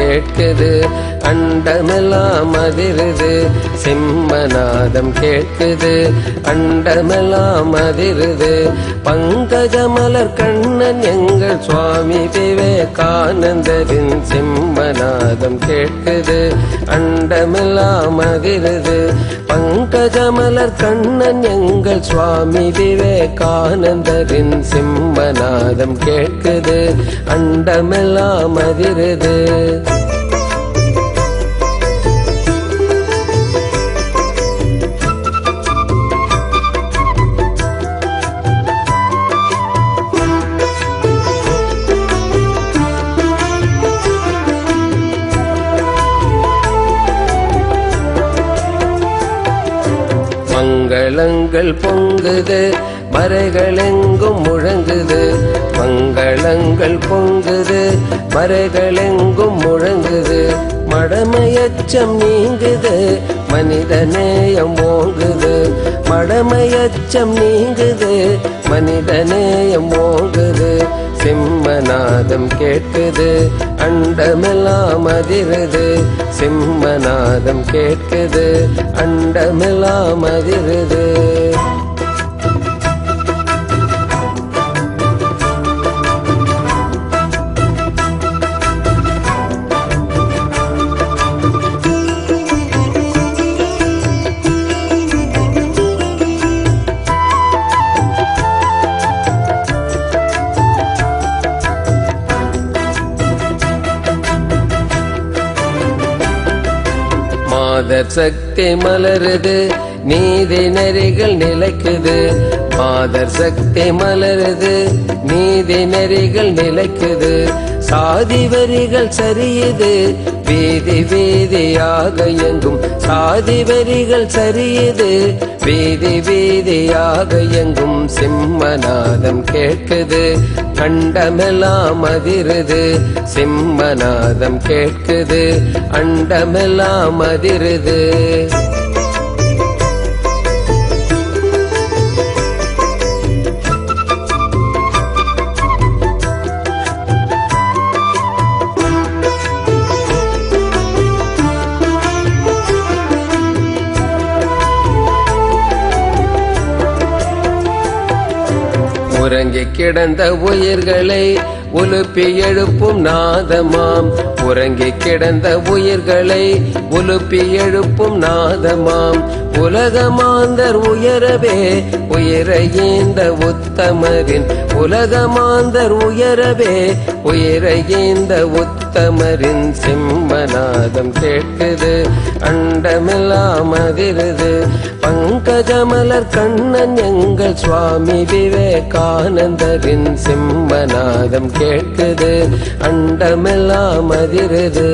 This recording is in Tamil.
கேட்குது, அண்டமெல்லாம் அதிருது, சிம்மநாதம் கேட்குது, அண்டமெல்லாம் அதிருது. பங்கஜமலர் கண்ணன் எங்கள் சுவாமி விவேகானந்தரின் சிம்மநாதம் கேட்குது, அண்டமெல்லாம் அதிருது. பங்கஜமலர் கண்ணன் எங்கள் சுவாமி விவேகானந்தரின் சிம்மநாதம் கேட்குது, அண்டமெல்லாம் அதிருது. மங்களங்கள் பொங்குது, மறைகளெங்கும் முழங்குது, மங்களங்கள் பொங்குது, மறைகளெங்கும் முழங்குது. மடமையச்சம் நீங்குது, மனிதநேயம் ஓங்குது, மடமையச்சம் நீங்குது, மனிதநேயம் ஓங்குது. சிம்மநாதம் கேட்குது, அண்டமெல்லாம் அதிருது, சிம்மநாதம் கேட்குது, அண்டமெல்லாம் அதிருது. மாதர் சக்தி மலருது, நீதி நெறிகள் நிலைக்குது, மாதர் சக்தி மலருது, நீதி நெறிகள் நிலைக்குது. சாதி வரிகள் சரியுது, வீதி வீதியாக எங்கும், சாதி வரிகள் சரியுது, வீதி வீதியாக எங்கும். சிம்மநாதம் கேட்குது, அண்டமெல்லாம் அதிருது, சிம்மநாதம் கேட்குது, அண்டமெல்லாம் அதிருது. உறங்கி கிடந்த உயிர்களை உலுப்பி எழுப்பும் நாதமாம், உறங்கி கிடந்த உயிர்களை உலுப்பி எழுப்பும் நாதமாம். உலகமாந்தர் உயரவே உயிரையீந்த உத்தமரின், உலகமாந்தர் உயரவே உயிரையீந்த உத்தமரின் சிம்மநாதம் கேட்குது, அண்டமெல்லாம் அதிருது. பங்கஜமலர் கண்ணன் எங்கள் சுவாமி விவேகானந்தரின் சிம்மநாதம் கேட்குது, அண்டமெல்லாம் அதிருது.